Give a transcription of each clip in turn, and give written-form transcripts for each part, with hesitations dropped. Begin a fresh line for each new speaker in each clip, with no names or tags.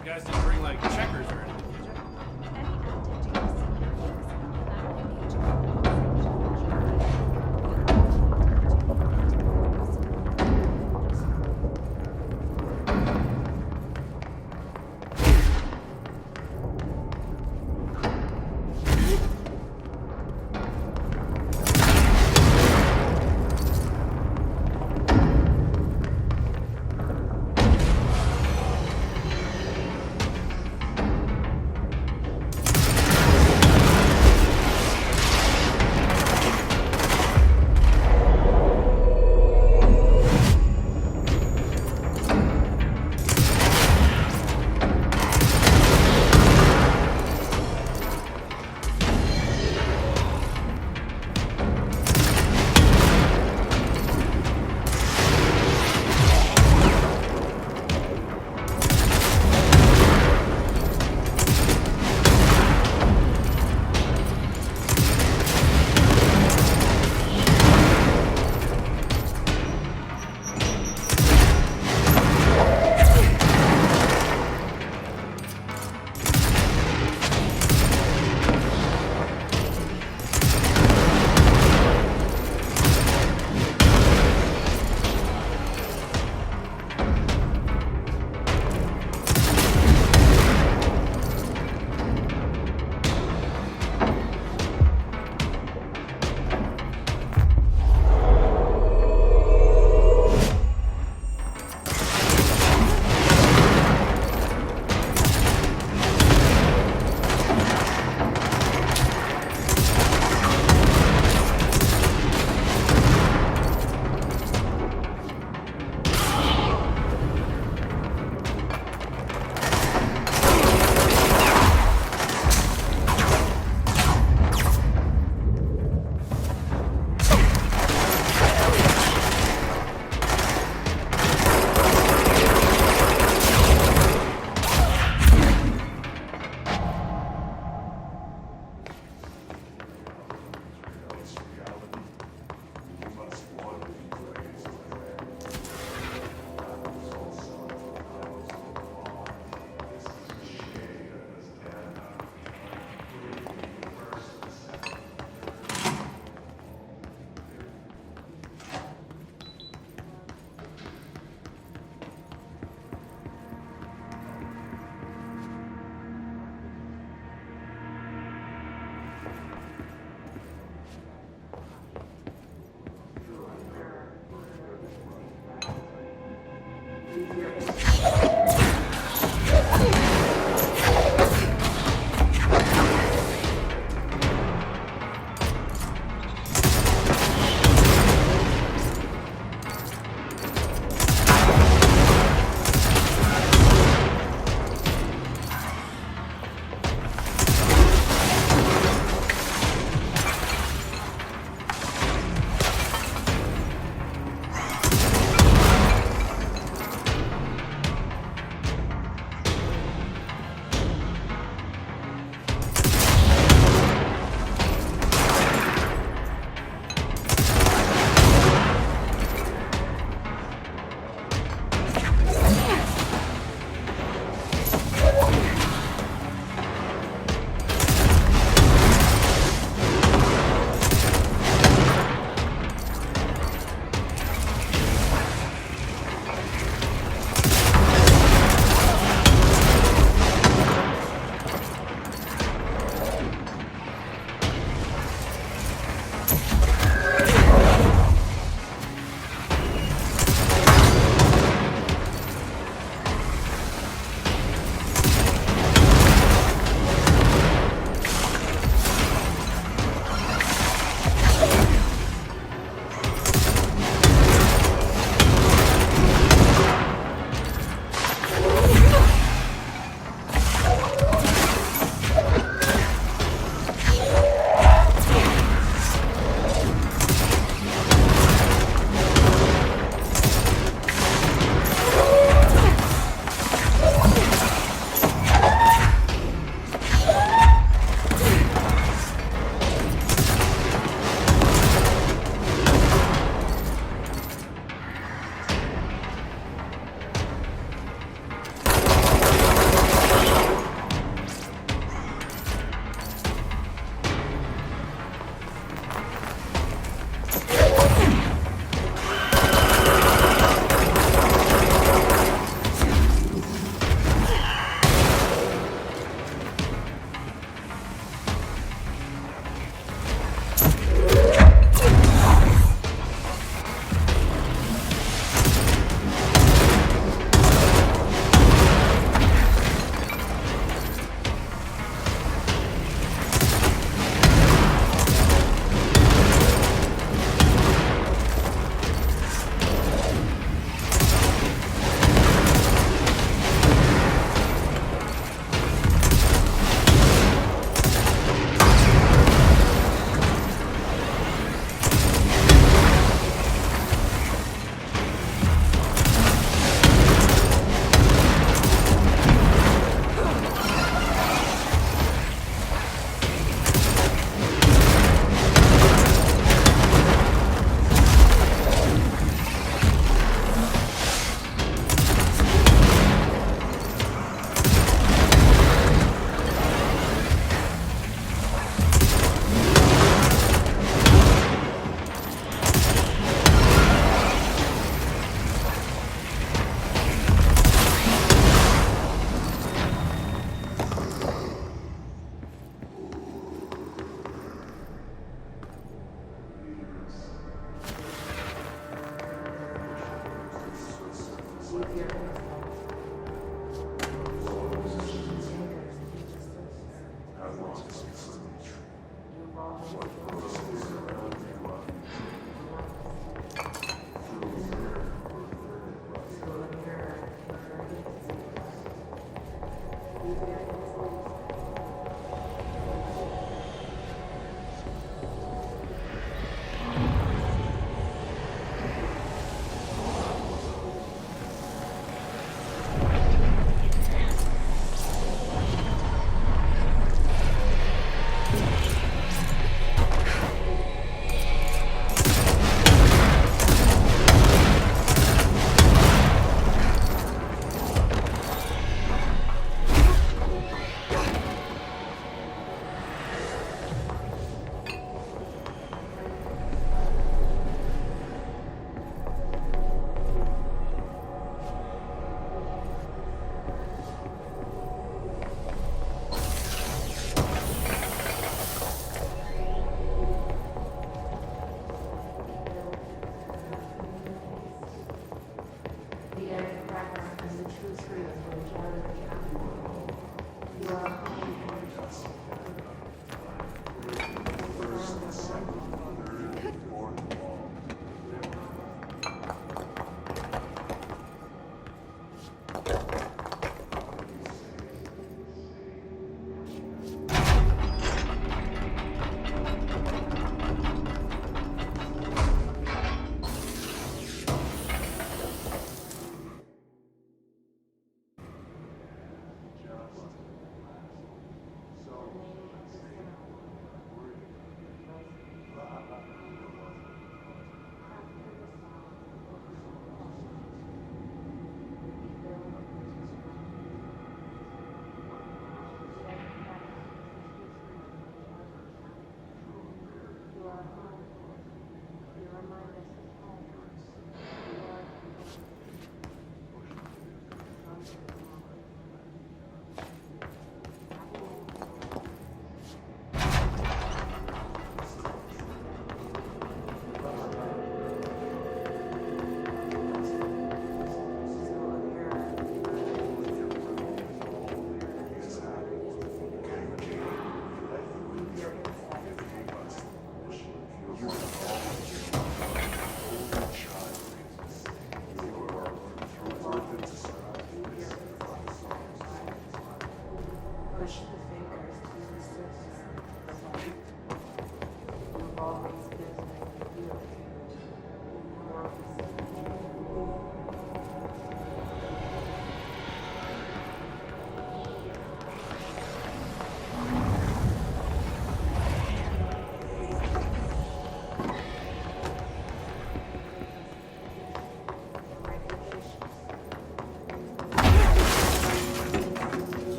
You guys didn't bring like checkers or anything, did you?
Any active duty senior focusing on the lack of engagement.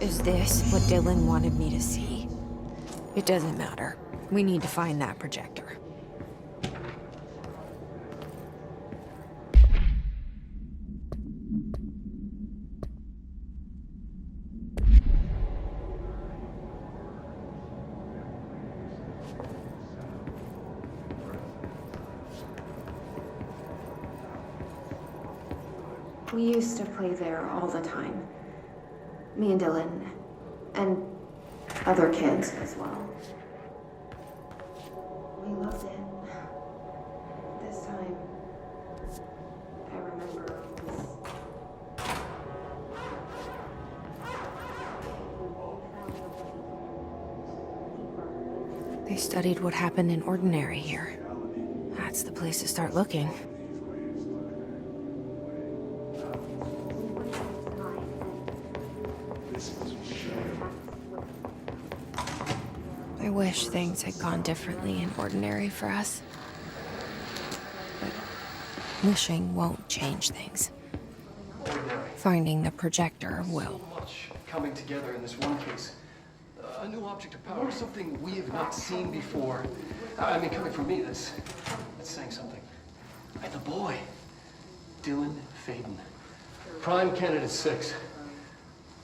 Is this what Dylan wanted me to see? It doesn't matter. We need to find that projector.
We used to play there all the time. Me and Dylan, and other kids as well. We loved it. This time, I remember
They studied what happened in Ordinary here. That's the place to start looking. I wish things had gone differently in Ordinary for us. But wishing won't change things. Finding the projector will.
So much coming together in this one case. A new object of power, something we have not seen before. I mean, coming from me, that's saying something. And the boy, Dylan Faden, prime candidate 6.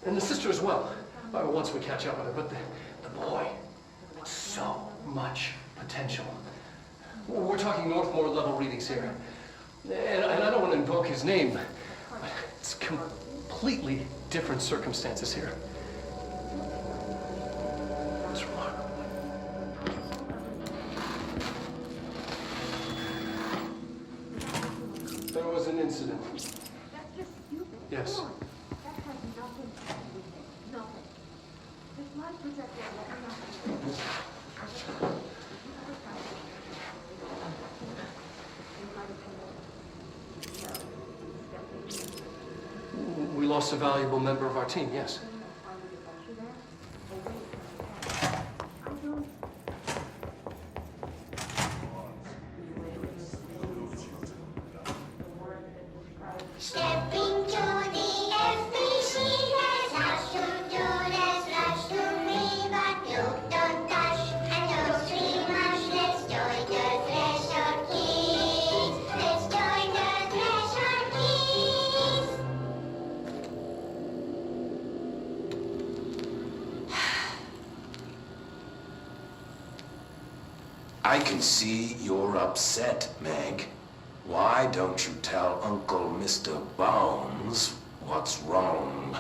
And the sister as well, once we catch up with her. But the boy, much potential. We're talking Northmore level readings here. And I don't want to invoke his name, but it's completely different circumstances here. It's remarkable. There was an incident. Yes. We lost a valuable member of our team, yes.
Stepping to the FBC, there's lots to do, there's lots to read, but look, don't touch, and don't scream much. Let's join the Threshold Kids. Let's join the Threshold Kids.
I can see you're upset, Meg. Why don't you tell Uncle Mr. Bones what's wrong?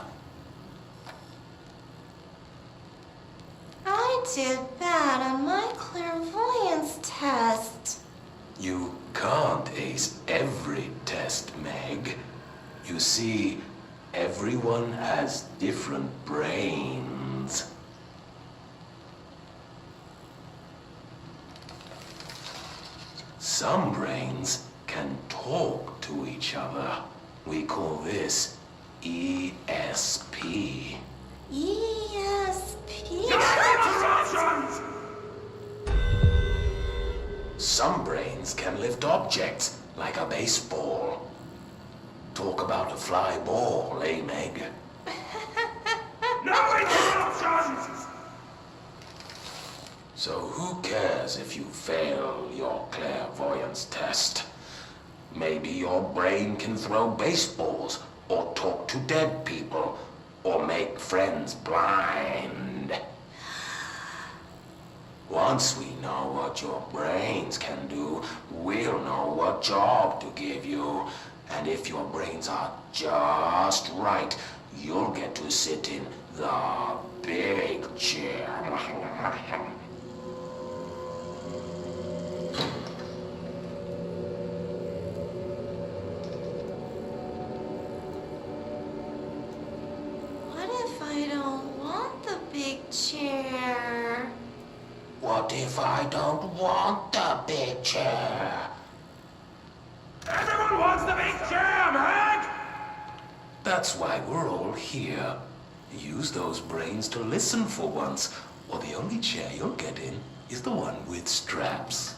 I did bad on my clairvoyance test.
You can't ace every test, Meg. You see, everyone has different brains. Some brains can talk to each other. We call this ESP.
ESP?
Some brains can lift objects, like a baseball. Talk about a fly ball, eh, Meg?
No interruptions!
So who cares if you fail your clairvoyance test? Maybe your brain can throw baseballs, or talk to dead people, or make friends blind. Once we know what your brains can do, we'll know what job to give you. And if your brains are just right, you'll get to sit in the big chair.
What if I don't want the big chair?
What if I don't want the big chair?
Everyone wants the big chair, Meg!
That's why we're all here. Use those brains to listen for once, or the only chair you'll get in is the one with straps.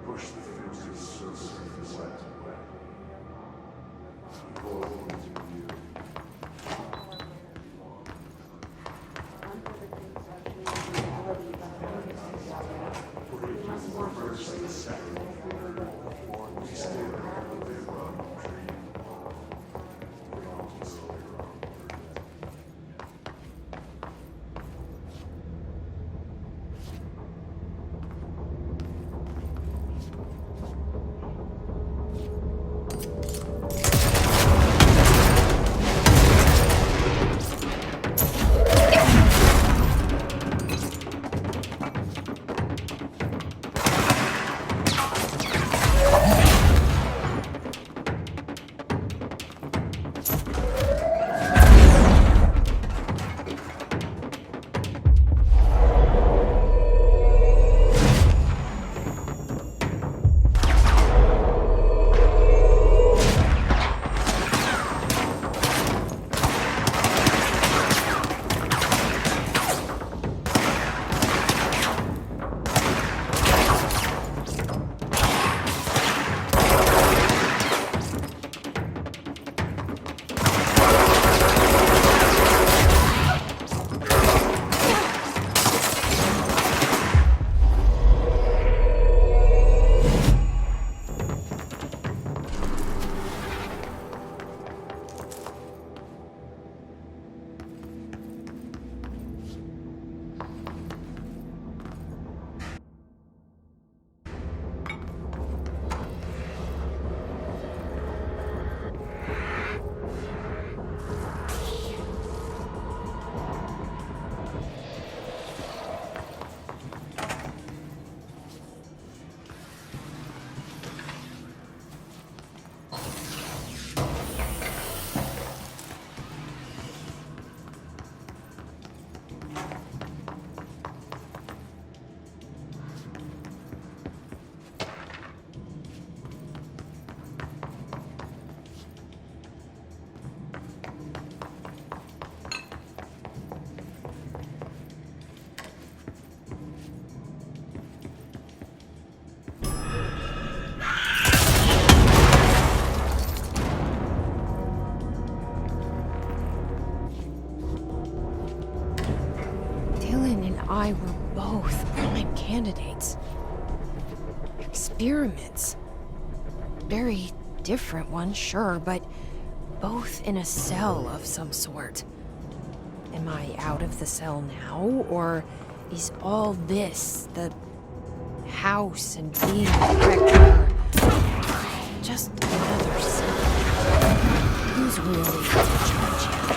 Push the filters so surface wet and wet. Pour into you. Reverse the second. We stay around the wrong dream. We all just stay wrong.
experiments. Very different ones, sure, but both in a cell of some sort. Am I out of the cell now, or is all this the house and being director just another cell? Who's really in charge here?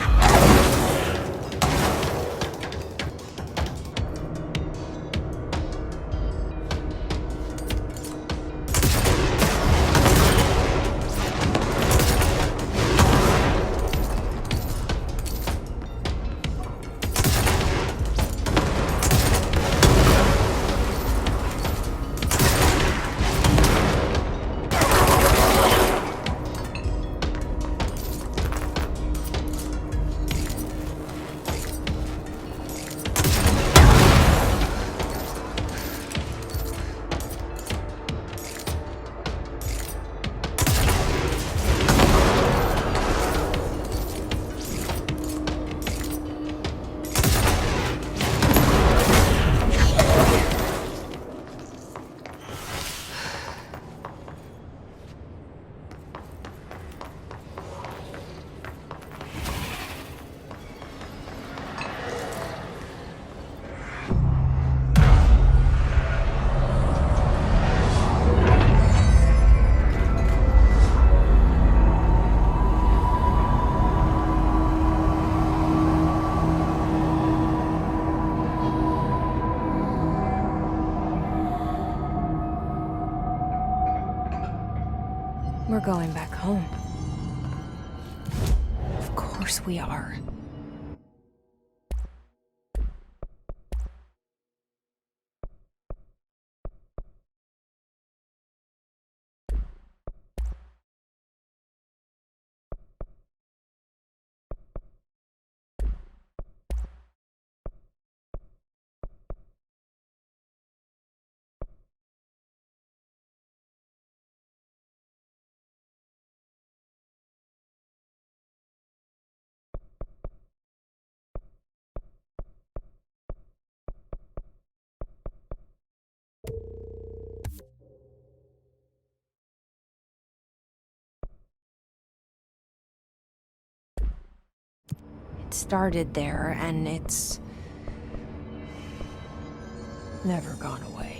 We're going back home. Of course we are. It started there, and it's never gone away.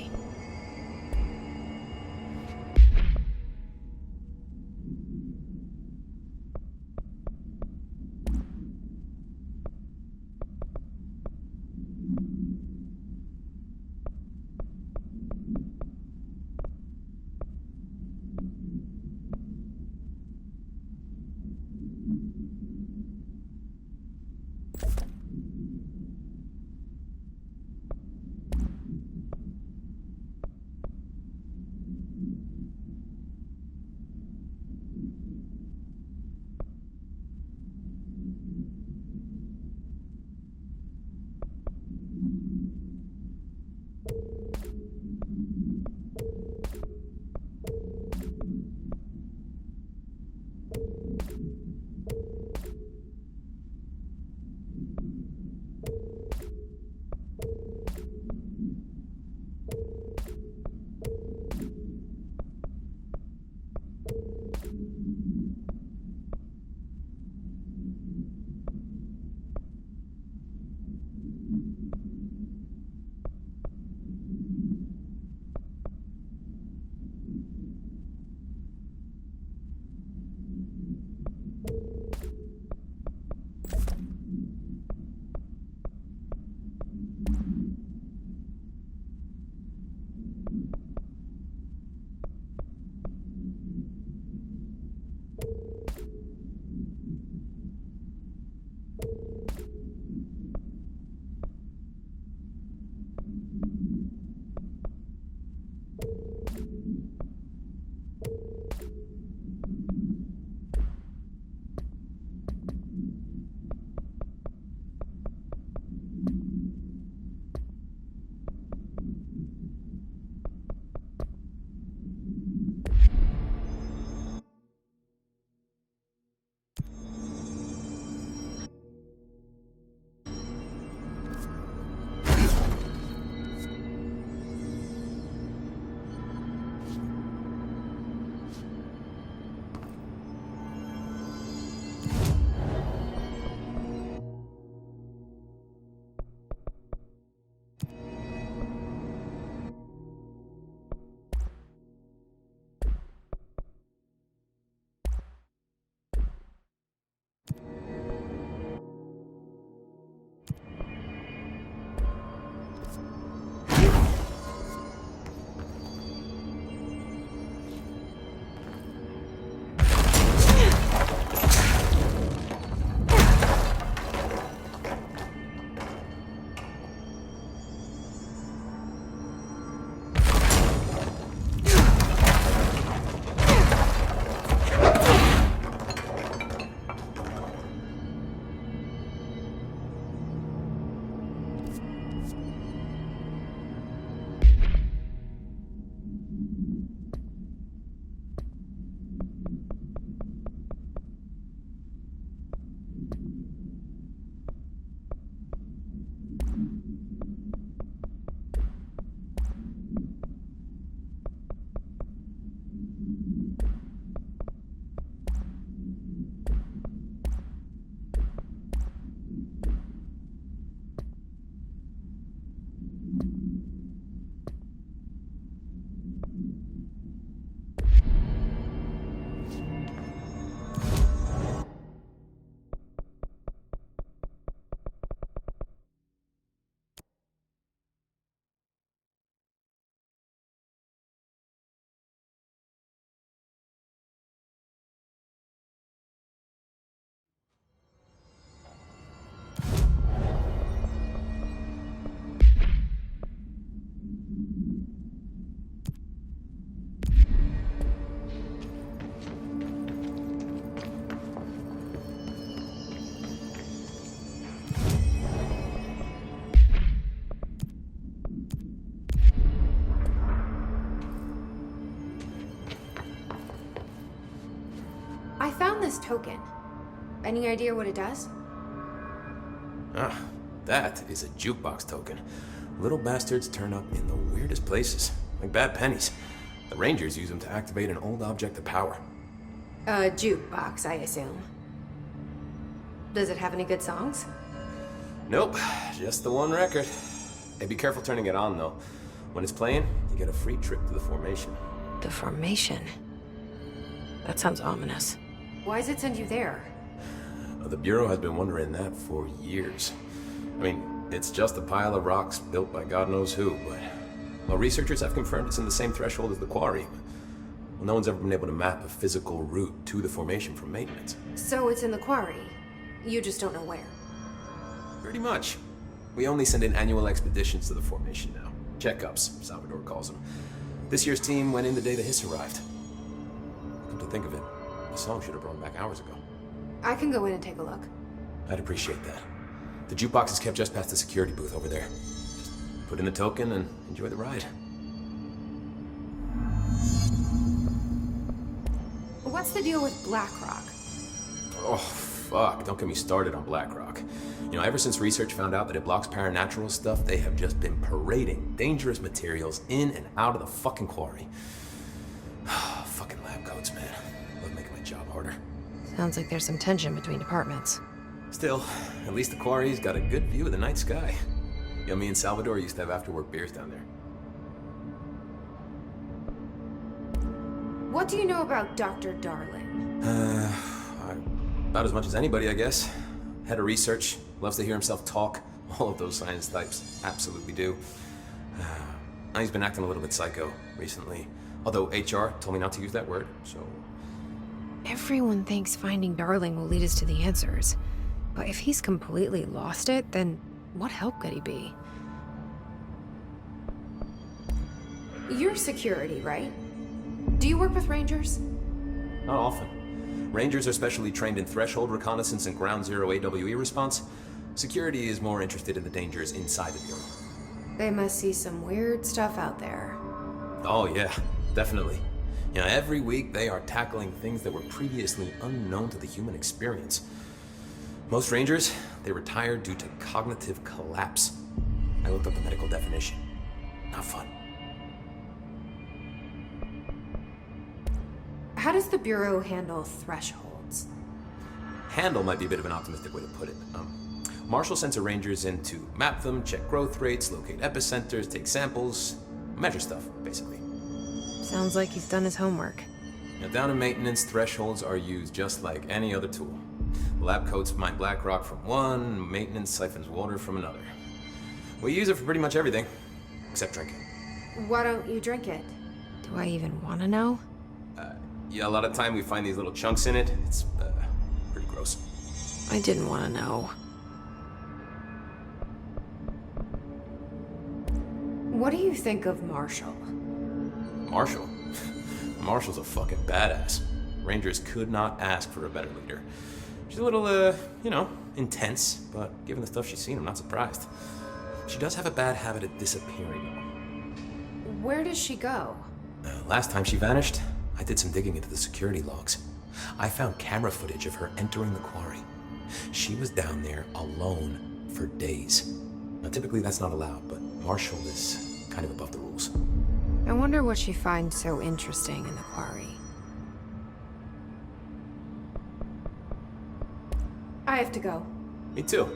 this token. Any idea what it does?
Ah, that is a jukebox token. Little bastards turn up in the weirdest places, like bad pennies. The Rangers use them to activate an old object of power.
A jukebox, I assume. Does it have any good songs?
Nope, just the one record. Hey, be careful turning it on, though. When it's playing, you get a free trip to the formation.
The formation? That sounds ominous. Why does it send you there?
The Bureau has been wondering that for years. I mean, it's just a pile of rocks built by God knows who, but... Well, researchers have confirmed it's in the same threshold as the quarry. Well, no one's ever been able to map a physical route to the formation from maintenance.
So it's in the quarry. You just don't know where.
Pretty much. We only send in annual expeditions to the formation now. Checkups, Salvador calls them. This year's team went in the day the hiss arrived. Come to think of it, the song should have brought back hours ago.
I can go in and take a look.
I'd appreciate that. The jukebox is kept just past the security booth over there. Just put in the token and enjoy the ride.
What's the deal with BlackRock?
Oh, fuck. Don't get me started on BlackRock. You know, ever since research found out that it blocks paranatural stuff, they have just been parading dangerous materials in and out of the fucking quarry. Fucking lab coats, man. Love making my job harder.
Sounds like there's some tension between departments.
Still, at least the quarry's got a good view of the night sky. You know, me and Salvador used to have after-work beers down there.
What do you know about Dr. Darling?
About as much as anybody, I guess. Head of research, loves to hear himself talk. All of those science types absolutely do. He's been acting a little bit psycho recently. Although HR told me not to use that word, so...
Everyone thinks finding Darling will lead us to the answers. But if he's completely lost it, then what help could he be? You're security, right? Do you work with Rangers?
Not often. Rangers are specially trained in threshold reconnaissance and ground zero AWE response. Security is more interested in the dangers inside the Bureau.
They must see some weird stuff out there.
Oh yeah, definitely. You know, every week they are tackling things that were previously unknown to the human experience. Most Rangers, they retire due to cognitive collapse. I looked up the medical definition. Not fun.
How does the Bureau handle thresholds?
Handle might be a bit of an optimistic way to put it. Marshall sends her Rangers in to map them, check growth rates, locate epicenters, take samples, measure stuff, basically.
Sounds like he's done his homework.
Now, down in maintenance, thresholds are used just like any other tool. Lab coats mine BlackRock from one, maintenance siphons water from another. We use it for pretty much everything, except drinking.
Why don't you drink it? Do I even want to know?
Yeah, a lot of time we find these little chunks in it. It's pretty gross.
I didn't want to know. What do you think of Marshall?
Marshall? Marshall's a fucking badass. Rangers could not ask for a better leader. She's a little, intense, but given the stuff she's seen, I'm not surprised. She does have a bad habit of disappearing, though.
Where does she go?
Last time she vanished, I did some digging into the security logs. I found camera footage of her entering the quarry. She was down there alone for days. Now, typically that's not allowed, but Marshall is kind of above the rules.
I wonder what she finds so interesting in the quarry. I have to go.
Me too.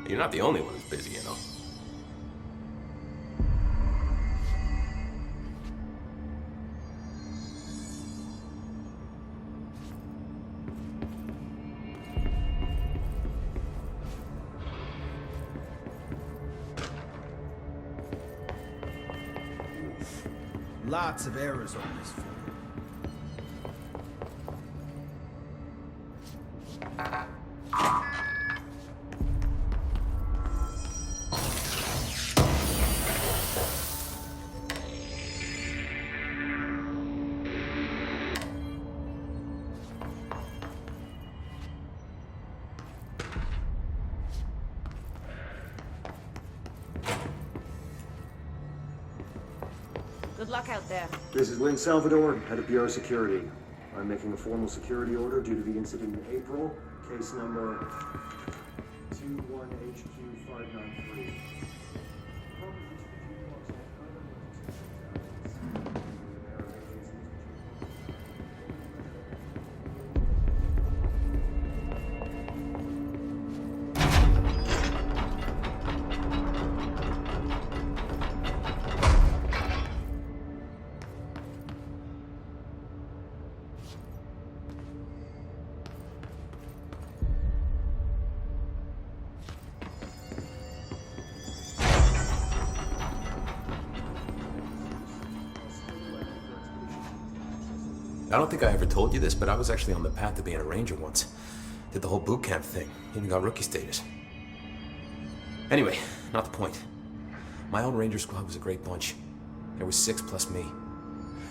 You're not the only one who's busy, you know.
Lots of errors on this form.
Good luck out there.
This is Lynn Salvador, head of Bureau Security. I'm making a formal security order due to the incident in April. Case number 21HQ593.
I don't think I ever told you this, but I was actually on the path to being a ranger once. Did the whole boot camp thing. Even got rookie status. Anyway, not the point. My old ranger squad was a great bunch. There was 6 plus me.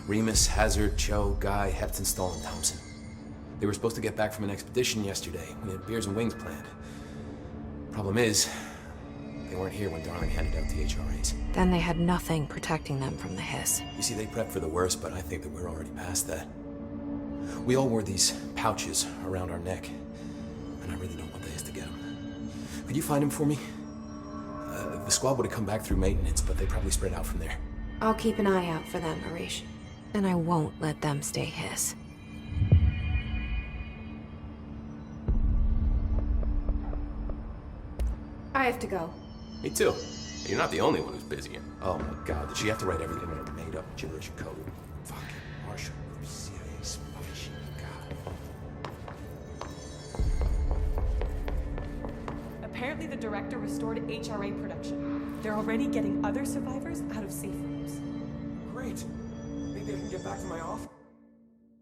Remus, Hazard, Cho, Guy, Heptonstall, and Thompson. They were supposed to get back from an expedition yesterday. We had beers and wings planned. Problem is, they weren't here when Darling handed out the HRAs.
Then they had nothing protecting them from the hiss.
You see, they prepped for the worst, but I think that we're already past that. We all wore these pouches around our neck, and I really don't want the hiss to get them. Could you find him for me? The squad would have come back through maintenance, but they probably spread out from there.
I'll keep an eye out for them, Arish. And I won't let them stay hiss. I have to go.
Me too. You're not the only one who's busy. Oh my god, did she have to write everything in a made-up gibberish code? Fucking Marshall, you're serious. Fucking god.
Apparently the director restored HRA production. They're already getting other survivors out of safe rooms.
Great. Maybe I can get back to my office.